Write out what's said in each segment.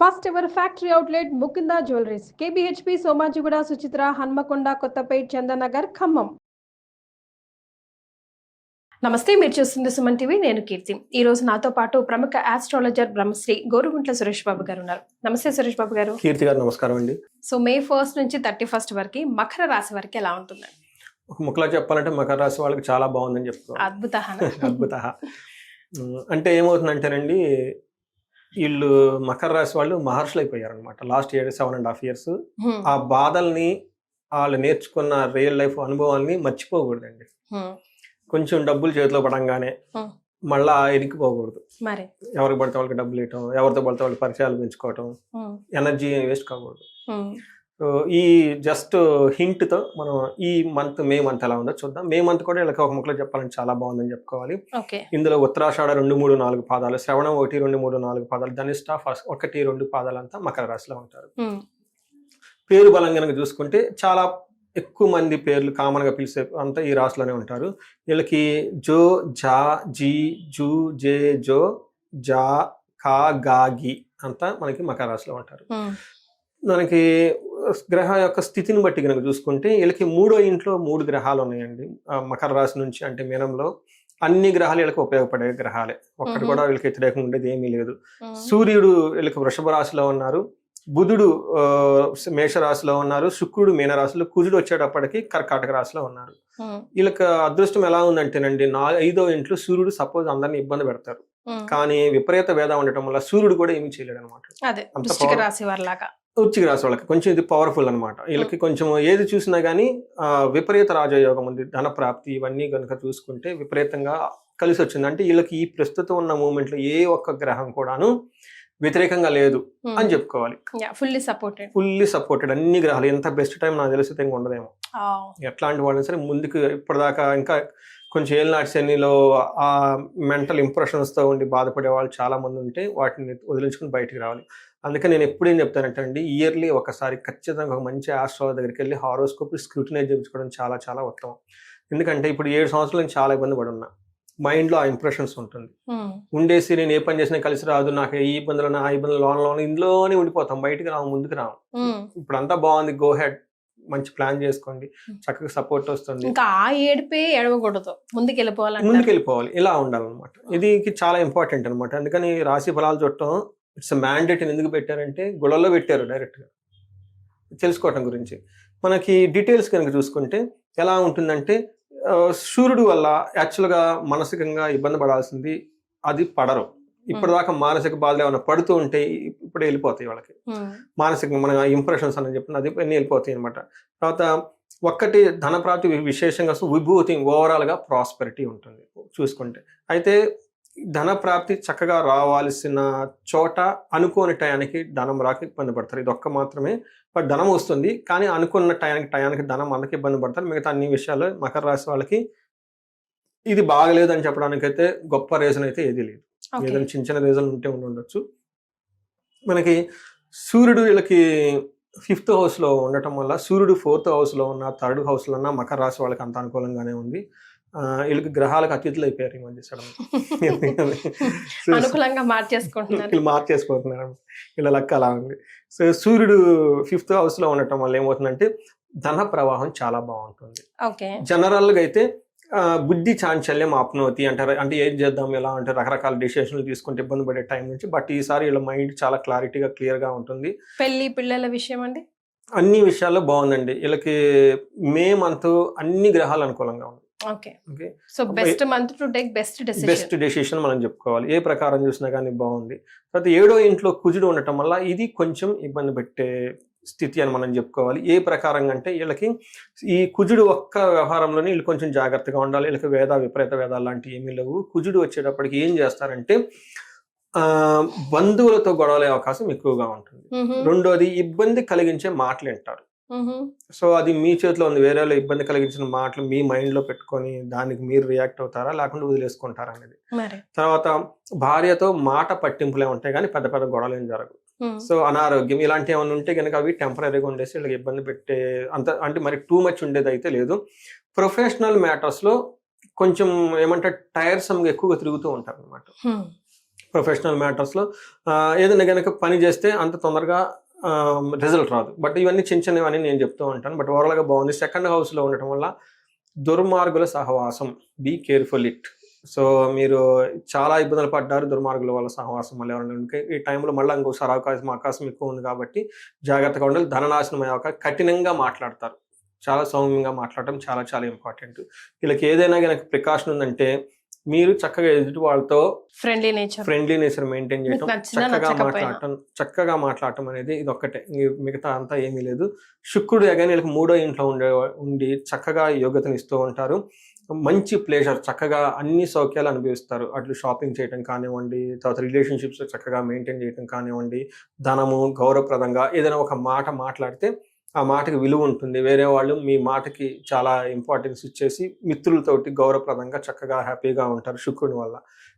First ever factory outlet Mukunda jewelleries KBHP Somajiguda Suchitra Hanamkonda Kothapet Chandanagar Khammam. నమస్తే, మీరు చూస్తుంది సుమన్ టీవీ. నేను కీర్తి. ఈ రోజు నాతో పాటు ప్రముఖ ఆస్ట్రాలజర్ బ్రహ్మశ్రీ గోరుగుంట్ల సురేష్ బాబు గారు ఉన్నారు. నమస్తే సురేష్ బాబు గారు. కీర్తి గారు నమస్కారం అండి. సో మే 1 నుంచి 31 వరకు మకర రాశి వరకు ఎలా ఉంటుంది? ఒక ముక్కలా చెప్పాలంటే మకర రాశి వాళ్ళకి చాలా బాగుందని చెప్తున్నారు. అద్భుత అంటే ఏమవుతుందంటేనండి, వీళ్ళు మకర రాశి వాళ్ళు మహర్షులు అయిపోయారు అనమాట. లాస్ట్ 7.5 years ఆ బాధల్ని, వాళ్ళు నేర్చుకున్న రియల్ లైఫ్ అనుభవాల్ని మర్చిపోకూడదండి. కొంచెం డబ్బులు చేతిలో పడంగానే మళ్ళా ఎనికిపోకూడదు. ఎవరికి పడితే వాళ్ళకి డబ్బులు ఇవ్వటం, ఎవరితో పడితే వాళ్ళకి పరిచయాలు పెంచుకోవటం, ఎనర్జీ వేస్ట్ కాకూడదు. సో ఈ జస్ట్ హింట్తో మనం ఈ మే మంత్ ఎలా ఉందో చూద్దాం. మే మంత్ కూడా వీళ్ళకి ఒక ముక్కలో చెప్పాలంటే చాలా బాగుందని చెప్పుకోవాలి. ఇందులో ఉత్తరాషాఢ 2, 3, 4 పాదాలు, శ్రవణం 1, 2, 3, 4 పాదాలు, ధనిష్ట 1, 2 పాదాలంతా మకర రాశిలో ఉంటారు. పేరు బలం కనుక చూసుకుంటే చాలా ఎక్కువ మంది పేర్లు కామన్గా పిలిచే అంతా ఈ రాశిలోనే ఉంటారు. వీళ్ళకి జో, జా, జీ, జూ, జే, జో, జా, కా, గా, గి అంతా మనకి మకర రాశిలో ఉంటారు. మనకి గ్రహ యొక్క స్థితిని బట్టి కనుక చూసుకుంటే వీళ్ళకి 3వ ఇంట్లో 3 గ్రహాలు ఉన్నాయండి. మకర రాశి నుంచి అంటే మీనంలో అన్ని గ్రహాలు వీళ్ళకి ఉపయోగపడే గ్రహాలే. ఒక్కటి కూడా వీళ్ళకి వ్యతిరేకంగా ఉండేది ఏమీ లేదు. సూర్యుడు వీళ్ళకి వృషభ రాశిలో ఉన్నారు, బుధుడు మేషరాశిలో ఉన్నారు, శుక్రుడు మీనరాశిలో, కుజుడు వచ్చేటప్పటికి కర్కాటక రాశిలో ఉన్నారు. వీళ్ళకి అదృష్టం ఎలా ఉందంటేనండి, 5వ ఇంట్లో సూర్యుడు సపోజ్ అందరిని ఇబ్బంది పెడతారు, కానీ విపరీత వేద ఉండటం వల్ల సూర్యుడు కూడా ఏమీ చేయలేడు అనమాట. వృశ్చిక రాశి వాళ్ళకి కొంచెం ఇది పవర్ఫుల్ అనమాట. వీళ్ళకి కొంచెం ఏది చూసినా గానీ విపరీత రాజయోగం ఉంది, ధన ప్రాప్తి, ఇవన్నీ కనుక చూసుకుంటే విపరీతంగా కలిసి వచ్చింది. అంటే వీళ్ళకి ఈ ప్రస్తుతం ఉన్న మూమెంట్ లో ఏ ఒక్క గ్రహం కూడాను వ్యతిరేకంగా లేదు అని చెప్పుకోవాలి. ఫుల్లీ సపోర్టెడ్ అన్ని గ్రహాలు. ఎంత బెస్ట్ టైం నాకు తెలిసి ఇంకా ఉండదేమో. ఎట్లాంటి వాళ్ళని సరే ముందుకు ఇప్పటిదాకా ఇంకా కొంచెం ఏళ్ళనాటి శనిలో ఆ మెంటల్ ఇంప్రెషన్స్ తో ఉండి బాధపడే వాళ్ళు చాలా మంది ఉంటే వాటిని వదిలించుకుని బయటికి రావాలి. అందుకే నేను ఎప్పుడేం చెప్తానంటే అండి, ఇయర్లీ ఒకసారి ఖచ్చితంగా ఒక మంచి ఆస్ట్రాలజర్ దగ్గరికి వెళ్ళి హారోస్కోప్ స్క్రూటినైజ్ చేయించుకోవడం చాలా చాలా ఉత్తమం. ఎందుకంటే ఇప్పుడు 7 సంవత్సరాలు నేను చాలా ఇబ్బంది పడి ఉన్నా. మైండ్ లో ఆ ఇంప్రెషన్స్ ఉంటుంది. ఉండేసి నేను ఏ పని చేసినా కలిసి రాదు, నాకు ఈ ఇబ్బందులు ఆ ఇబ్బందులు లోన ఇందులోనే ఉండిపోతాం, బయటికి రాము, ముందుకు రాము. ఇప్పుడు అంతా బాగుంది, గో హెడ్, మంచి ప్లాన్ చేసుకోండి, చక్కగా సపోర్ట్ వస్తుంది. ముందుకు వెళ్ళిపోవాలి, ఇలా ఉండాలన్నమాట. ఇది చాలా ఇంపార్టెంట్ అనమాట. అందుకని రాశి ఫలాలు చూడటం ఇట్స్ మ్యాండేట్. ఎందుకు పెట్టారంటే గుళ్ళల్లో పెట్టారు డైరెక్ట్ గా తెలుసుకోవటం గురించి. మనకి డీటెయిల్స్ కనుక చూసుకుంటే ఎలా ఉంటుందంటే, సూర్యుడు వల్ల యాక్చువల్గా మానసికంగా ఇబ్బంది పడాల్సింది అది పడరు. ఇప్పటిదాకా మానసిక బాధలు ఏమైనా పడుతూ ఉంటే ఇప్పుడు వెళ్ళిపోతాయి వాళ్ళకి. మానసికంగా మన ఇంప్రెషన్స్ అని చెప్పిన అది అన్నీ వెళ్ళిపోతాయి అనమాట. తర్వాత ఒక్కటి ధన ప్రాప్తి విశేషంగా విభూతి, ఓవరాల్ గా ప్రాస్పెరిటీ ఉంటుంది చూసుకుంటే. అయితే ధన ప్రాప్తి చక్కగా రావాల్సిన చోట అనుకోని టయానికి ధనం రాక ఇబ్బంది పడతారు. ఇది ఒక్క మాత్రమే. బట్ ధనం వస్తుంది, కానీ అనుకున్న టయానికి ధనం అందరికి ఇబ్బంది పడతారు. మిగతా అన్ని విషయాలు మకర రాశి వాళ్ళకి ఇది బాగలేదు అని చెప్పడానికి అయితే గొప్ప రీజన్ అయితే ఏది లేదు. ఏదైనా చిన్న రీజన్ ఉంటే ఉండొచ్చు. మనకి సూర్యుడు వీళ్ళకి 5th house లో ఉండటం వల్ల, సూర్యుడు 4th house లో ఉన్న, 3rd house లో ఉన్న మకర రాశి వాళ్ళకి అంత అనుకూలంగానే ఉంది. వీళ్ళకి గ్రహాలకు అతిథులు అయిపోయారు ఈ మధ్య మార్చేసుకుంటున్నారు. వీళ్ళ లెక్క అలా ఉంది. సో సూర్యుడు 5th house లో ఉండటం వల్ల ఏమవుతుందంటే ధన ప్రవాహం చాలా బాగుంటుంది. జనరల్ గా అయితే బుద్ధి చాంచల్యం ఆప్నోతి అంటారు. అంటే ఏం చేద్దాం, ఎలా అంటే రకరకాల డిసిషన్లు తీసుకుంటే ఇబ్బంది పడే టైం నుంచి. బట్ ఈసారి వీళ్ళ మైండ్ చాలా క్లారిటీగా క్లియర్ గా ఉంటుంది. పెళ్లి పిల్లల విషయం అండి, అన్ని విషయాల్లో బాగుందండి. వీళ్ళకి మే మంత్ అన్ని గ్రహాలు అనుకూలంగా ఉంది. బెస్ట్ డెసిషన్ మనం చెప్పుకోవాలి. ఏ ప్రకారం చూసినా కానీ బాగుంది. తర్వాత 7వ ఇంట్లో కుజుడు ఉండటం వల్ల ఇది కొంచెం ఇబ్బంది పెట్టే స్థితి అని మనం చెప్పుకోవాలి. ఏ ప్రకారంగా అంటే వీళ్ళకి ఈ కుజుడు ఒక్క వ్యవహారంలోనే వీళ్ళు కొంచెం జాగ్రత్తగా ఉండాలి. వీళ్ళకి విపరీత వేదాలు లాంటివి ఏమీ లేవు. కుజుడు వచ్చేటప్పటికి ఏం చేస్తారంటే బంధువులతో గొడవలే అవకాశం ఎక్కువగా ఉంటుంది. రెండోది ఇబ్బంది కలిగించే మాటలు వింటారు. సో అది మీ చేతిలో ఉంది. వేరే వాళ్ళు ఇబ్బంది కలిగించిన మాటలు మీ మైండ్ లో పెట్టుకొని దానికి మీరు రియాక్ట్ అవుతారా, లేకుండా వదిలేసుకుంటారా అనేది. తర్వాత భార్యతో మాట పట్టింపులే ఉంటాయి, కానీ పెద్ద పెద్ద గొడవలు ఏం జరగవు. సో అనారోగ్యం ఇలాంటి ఏమైనా ఉంటే కనుక అవి టెంపరీగా ఉండేసి వీళ్ళకి ఇబ్బంది పెట్టే అంత, అంటే మరి టూ మచ్ ఉండేది అయితే లేదు. ప్రొఫెషనల్ మ్యాటర్స్ లో కొంచెం ఏమంటే టైర్సమ్గా ఎక్కువగా తిరుగుతూ ఉంటారు అనమాట. ప్రొఫెషనల్ మ్యాటర్స్లో ఏదైనా కనుక పని చేస్తే అంత తొందరగా రిజల్ట్ రాదు. బట్ ఇవన్నీ చిన్న చిన్నవని నేను చెప్తూ ఉంటాను. బట్ ఓవరాల్గా బాగుంది. సెకండ్ హౌస్లో ఉండటం వల్ల దుర్మార్గుల సహవాసం, బీ కేర్ఫుల్ ఇట్. సో మీరు చాలా ఇబ్బందులు పడ్డారు దుర్మార్గుల వల్ల సహవాసం వల్ల ఎవరైనా ఉంటే ఈ టైంలో మళ్ళీ ఇంకోసారి అవకాశం ఎక్కువ ఉంది కాబట్టి జాగ్రత్తగా ఉండాలి. ధననాశనం అయ్యే అవకాశం, కఠినంగా మాట్లాడతారు, చాలా సౌమ్యంగా మాట్లాడటం చాలా చాలా ఇంపార్టెంట్. వీళ్ళకి ఏదైనా కనుక ప్రికాషన్ ఉందంటే మీరు చక్కగా ఎదుటి వాళ్ళతో ఫ్రెండ్లీ నేచర్ మెయింటైన్ చేయడం, చక్కగా మాట్లాడటం అనేది ఇది ఒక్కటే, మిగతా అంతా ఏమీ లేదు. శుక్రుడు ఎగానే వీళ్ళకి 3వ ఇంట్లో ఉండి చక్కగా యోగ్యతను ఇస్తూ ఉంటారు. మంచి ప్లేజర్, చక్కగా అన్ని సౌఖ్యాలు అనుభవిస్తారు. అట్లు షాపింగ్ చేయడం కానివ్వండి, తర్వాత రిలేషన్షిప్స్ చక్కగా మెయింటైన్ చేయడం కానివ్వండి, ధనము గౌరవప్రదంగా ఏదైనా ఒక మాట మాట్లాడితే ఆ మాటకి విలువ ఉంటుంది. వేరే వాళ్ళు మీ మాటకి చాలా ఇంపార్టెన్స్ ఇచ్చేసి మిత్రులతోటి గౌరవప్రదంగా చక్కగా హ్యాపీగా ఉంటారు శుక్రుని వల్ల.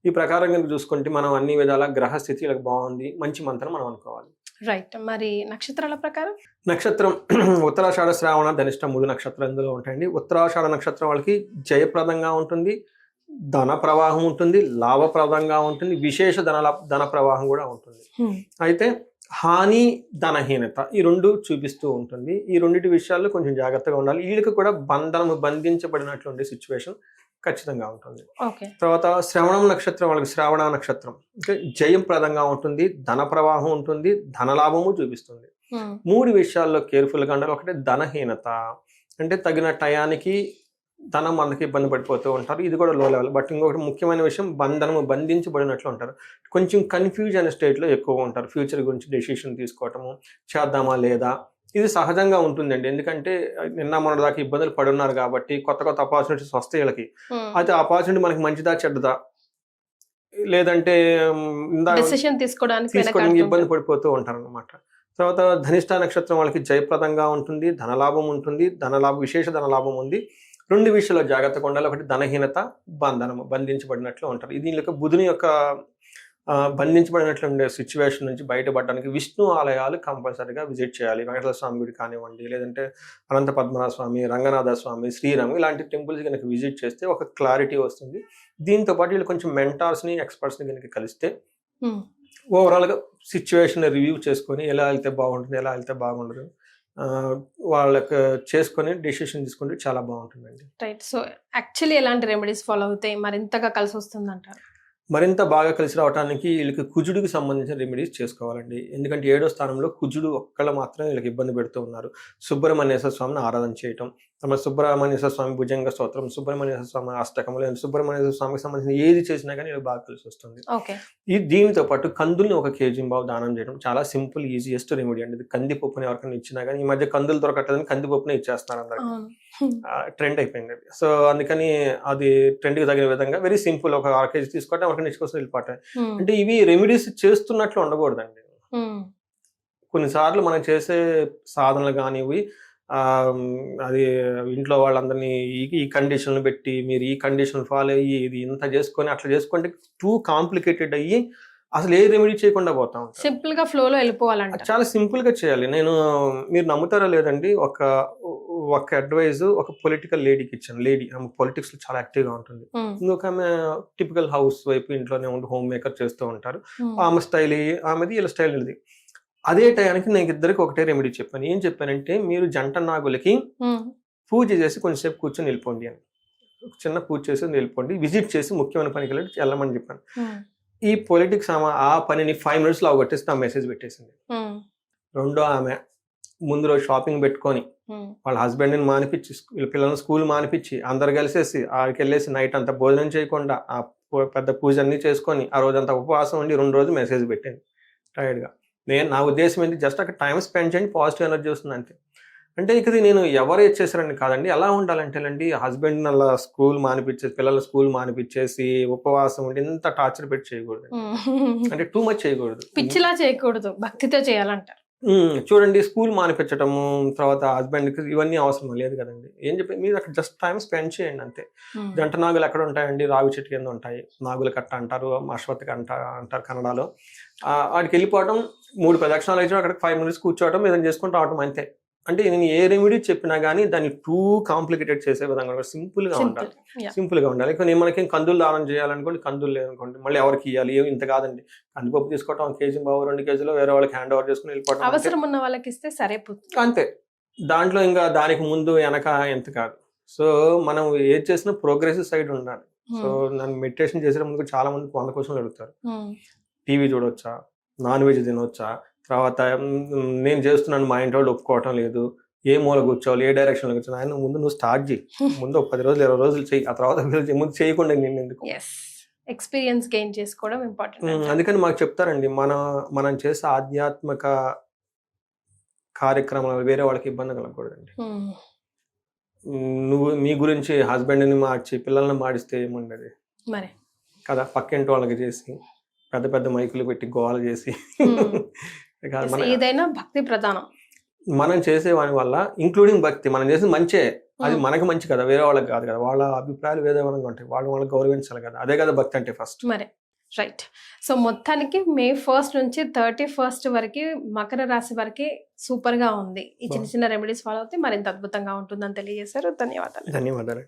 ఈ ప్రకారం కనుక చూసుకుంటే మనం అన్ని విధాల గ్రహస్థితి బాగుంది, మంచి మంత్రం మనం అనుకోవాలి. రైట్. మరి నక్షత్రాల ప్రకారం నక్షత్రం ఉత్తరాషాఢ, శ్రావణ, ధనిష్ట 3 నక్షత్రాలు ఇందులో ఉంటాయండి. ఉత్తరాషాఢ నక్షత్రం వాళ్ళకి జయప్రదంగా ఉంటుంది, ధన ప్రవాహం ఉంటుంది, లాభప్రదంగా ఉంటుంది, విశేష ధన ప్రవాహం కూడా ఉంటుంది. అయితే హాని, ధనహీనత ఈ రెండు చూపిస్తూ ఉంటుంది. ఈ రెండింటి విషయాల్లో కొంచెం జాగ్రత్తగా ఉండాలి. వీళ్ళకి కూడా బంధించబడినటువంటి సిచ్యువేషన్ ఖచ్చితంగా ఉంటుంది. తర్వాత శ్రవణం నక్షత్రం వాళ్ళకి, శ్రావణ నక్షత్రం అంటే జయం ప్రదంగా ఉంటుంది, ధన ప్రవాహం ఉంటుంది, ధనలాభము చూపిస్తుంది. 3 విషయాల్లో కేర్ఫుల్గా ఉండాలి. ఒకటి ధనహీనత అంటే తగిన టయానికి ధనం మనకి ఇబ్బంది పడిపోతూ ఉంటారు, ఇది కూడా లో లెవెల్. బట్ ఇంకొకటి ముఖ్యమైన విషయం, బంధించబడినట్లు ఉంటారు. కొంచెం కన్ఫ్యూజన్ స్టేట్లో ఎక్కువ ఉంటారు. ఫ్యూచర్ గురించి డెసిషన్ తీసుకోవటము, చేద్దామా లేదా, ఇది సహజంగా ఉంటుందండి. ఎందుకంటే నిన్న మొన్న దాకా ఇబ్బందులు పడున్నారు కాబట్టి కొత్త ఆపర్చునిటీస్ వస్తాయి వీళ్ళకి. అయితే ఆపర్చునిటీ మనకి మంచిదా చెడ్డదా, లేదంటే తీసుకోవడానికి ఇబ్బంది పడిపోతూ ఉంటారు అనమాట. తర్వాత ధనిష్ట నక్షత్రం వాళ్ళకి జయప్రదంగా ఉంటుంది, ధనలాభం ఉంటుంది, విశేష ధనలాభం ఉంది. 2 విషయాల్లో జాగ్రత్తగా ఉండాలి. ఒకటి ధనహీనత, బంధించబడినట్లు ఉంటారు. ఇది వీళ్ళకి బుధుని యొక్క బంధించబడినట్లు ఉండే సిచ్యువేషన్ నుంచి బయటపడడానికి విష్ణు ఆలయాలు కంపల్సరీగా విజిట్ చేయాలి. వెంకటేశ్వర స్వామి గుడి కానివ్వండి, లేదంటే అనంత పద్మనాభ స్వామి, రంగనాథ స్వామి, శ్రీరామ్ ఇలాంటి టెంపుల్స్ కనుక విజిట్ చేస్తే ఒక క్లారిటీ వస్తుంది. దీంతో పాటు వీళ్ళు కొంచెం మెంటార్స్ని, ఎక్స్పర్ట్స్ని కనుక కలిస్తే ఓవరాల్గా సిచ్యువేషన్ రివ్యూ చేసుకొని ఎలా వెళ్తే బాగుంటుంది, ఎలా వెళ్తే బాగుండదు వాళ్ళకి చేసుకొని డెసిషన్ తీసుకుంటే చాలా బాగుంటుందండి. రైట్. సో యాక్చువల్లీ ఎలాంటి రెమెడీస్ ఫాలో అవుతాయి, మరింతగా కలిసి వస్తుంది అంటారు? మరింత బాగా కలిసి రావడానికి వీళ్ళకి కుజుడికి సంబంధించిన రెమెడీస్ చేసుకోవాలండి. ఎందుకంటే 7వ స్థానంలో కుజుడు ఒక్కళ్ళ మాత్రం వీళ్ళకి ఇబ్బంది పెడుతూ ఉన్నారు. సుబ్రహ్మణ్యేశ్వర స్వామిని ఆరాధన చేయటం, మన సుబ్రహ్మణ్యేశ్వర స్వామి భుజంగ స్తోత్రం, సుబ్రహ్మణ్యేశ్వర స్వామి అష్టకం, లేదా సుబ్రహ్మణ్యేశ్వర స్వామికి సంబంధించిన ఏది చేసినా కానీ వీళ్ళకి బాగా కలిసి వస్తుంది. దీనితో పాటు కందుల్ని 1 కేజీ దానం చేయడం చాలా సింపుల్, ఈజియెస్ట్ రెమెడీ అండి. ఇది కందిపప్పుని ఎవరికైనా ఇచ్చినా కానీ, ఈ మధ్య కందులు దొరకట్లేదని కందిపప్పునే ఇచ్చేస్తున్నారు అందరికి, ట్రెండ్ అయిపోయింది అది. సో అందుకని అది ట్రెండ్కి తగిన విధంగా వెరీ సింపుల్, 1 కేజీ తీసుకోవటం, ఎవరికైనా ఇచ్చుకోసం వెళ్ళిపోవటం. అంటే ఇవి రెమెడీస్ చేస్తున్నట్లు ఉండకూడదండి. కొన్నిసార్లు మనం చేసే సాధనలు కానివి అది ఇంట్లో వాళ్ళందరినీ ఈ కండిషన్లు పెట్టి మీరు ఈ కండిషన్ ఫాలో అయ్యి ఇది ఇంత చేసుకొని అట్లా చేసుకుంటే టూ కాంప్లికేటెడ్ అయ్యి అసలు ఏ రెమెడీ చేయకుండా పోతా ఉంటాం. సింపుల్ గా ఫ్లోలో వెళ్ళిపోవాలంటే చాలా సింపుల్ గా చేయాలి. మీరు నమ్ముతారా లేదండి, ఒక అడ్వైజ్ ఒక పొలిటికల్ లేడీకి ఇచ్చాను. లేడీ ఆమె పొలిటిక్స్ లో చాలా యాక్టివ్ గా ఉంటుంది. ఇంకొక ఆమె టిపికల్ హౌస్ వైఫ్, ఇంట్లోనే ఉండి హోమ్ మేకర్ చేస్తూ ఉంటారు. ఆమె స్టైల్ ఆమెది, ఇలా స్టైల్ ఇది. అదే టయానికి నేను ఇద్దరికి ఒకటే రెమెడీ చెప్పాను. ఏం చెప్పానంటే, మీరు జంట నాగులకి పూజ చేసి కొంచెంసేపు కూర్చొని వెళ్ళిపోండి అని, చిన్న పూజ చేసి వెళ్ళిపోండి, విజిట్ చేసి ముఖ్యమైన పనికి వెళ్ళమని చెప్పాను. ఈ పొలిటిక్స్ ఆ పనిని 5 minutes లో అవగొట్టేసి నా మెసేజ్ పెట్టేసింది. రెండో ఆమె ముందు రోజు షాపింగ్ పెట్టుకొని వాళ్ళ హస్బెండ్ని మానిపించి, వీళ్ళ పిల్లల్ని స్కూల్ మానిపించి అందరు కలిసేసి ఆడికి వెళ్ళేసి నైట్ అంతా భోజనం చేయకుండా ఆ పెద్ద పూజ అన్ని చేసుకొని ఆ రోజంతా ఉపవాసం ఉండి 2 రోజులు మెసేజ్ పెట్టింది టైర్డ్గా. నా ఉద్దేశం ఏంటి, జస్ట్ అక్కడ టైం స్పెండ్ చేయండి, పాజిటివ్ ఎనర్జీ వస్తుంది అంతే. అంటే ఇక నేను ఎవరు చేశారని కాదండి, ఎలా ఉండాలంటేనండి, హస్బెండ్ అలా స్కూల్ మానిపించేసి, పిల్లల స్కూల్ మానిపించేసి ఉపవాసం ఉండి ఇంత టార్చర్ పెట్టి చేయకూడదు. అంటే టూ మచ్ చేయకూడదు, పిచ్చిలా చేయకూడదు, భక్తితో చేయాలంటారు. చూడండి, స్కూల్ మానిపించటము, తర్వాత హస్బెండ్కి ఇవన్నీ అవసరం లేదు కదండి. ఏం చెప్పి మీరు అక్కడ జస్ట్ టైం స్పెండ్ చేయండి అంతే. జంట నాగులు ఎక్కడ ఉంటాయండి, రావి చెట్టు కింద ఉంటాయి. నాగుల కట్ట అంటారు, అశ్వత్థ అంటారు కన్నడలో. వాడికి వెళ్ళిపోవడం, 3 ప్రదక్షిణాలు వేయడం, అక్కడ 5 minutes కూర్చోవడం, ఏదైనా చేసుకుంటూ రావటం అంతే. అంటే నేను ఏ రెమెడీ చెప్పినా కానీ దాన్ని టూ కాంప్లికేటెడ్ చేసే విధంగా సింపుల్గా ఉండాలి. సింపుల్గా ఉండాలి. కానీ మనకి కందులు దానం చేయాలనుకోండి, కందులు లేదనుకోండి మళ్ళీ ఎవరికి ఇవ్వాలి, ఏమి ఇంత కాదండి, కందిపప్పు తీసుకోవటం 1 కేజీ 2 కేజీలో వేరే వాళ్ళకి హ్యాండ్ ఓవర్ చేసుకుని వెళ్ళిపోవడం, అవసరం ఉన్న వాళ్ళకి ఇస్తే సరిపోతుంది అంతే. దాంట్లో ఇంకా దానికి ముందు వెనక ఎంత కాదు. సో మనం ఏది చేసినా ప్రోగ్రెసివ్ సైడ్ ఉండాలి. సో నన్ను మెడిటేషన్ చేసే ముందు చాలా మంది 100 క్వశ్చన్లు అడుగుతారు. టీవీ చూడొచ్చా, నాన్ వెజ్ తినొచ్చా, తర్వాత నేను చేస్తున్నాను మా ఇంటి వాళ్ళు ఒప్పుకోవటం లేదు, ఏ మూల కూర్చోవాలి, ఏ డైరెక్షన్లో కూర్చోవాలి. ఆయన ముందు నువ్వు స్టార్ట్ చేయి, ముందు ఒక 10 రోజులు 20 రోజులు చెయ్యి, ఆ తర్వాత ముందు చేయకుండా నేను ఎందుకు. ఎక్స్పీరియన్స్ గెయిన్ చేసుకోవడం ఇంపార్టెంట్. అందుకని మాకు చెప్తారండి, మనం చేసే ఆధ్యాత్మిక కార్యక్రమాలు వేరే వాళ్ళకి ఇబ్బంది కలగకూడదండి. నువ్వు మీ గురించి హస్బెండ్ని మార్చి పిల్లల్ని మాడిస్తే ఏముండదు మరి కదా, పక్కింటి వాళ్ళకి చేసి పెద్ద పెద్ద మైకులు పెట్టి గోవాలు చేసి ఏదైనా భక్తి ప్రధానం. మనం చేసే వాని వల్ల ఇంక్లూడింగ్ భక్తి, మనం చేసేది మంచే, అది మనకు మంచి కదా, వేరే వాళ్ళకి కాదు కదా. వాళ్ళ అభిప్రాయాలు వేరే విధంగా ఉంటాయి, వాళ్ళకి గౌరవించాలి కదా, అదే కదా భక్తి అంటే ఫస్ట్. మరి రైట్. సో మొత్తానికి May 1 నుంచి 31 వరకు మకర రాశి వరకు సూపర్ గా ఉంది. ఈ చిన్న చిన్న రెమెడీస్ ఫాలో అవుతే మరింత అద్భుతంగా ఉంటుందని తెలియజేశారు. ధన్యవాదాలు. ధన్యవాదాలు.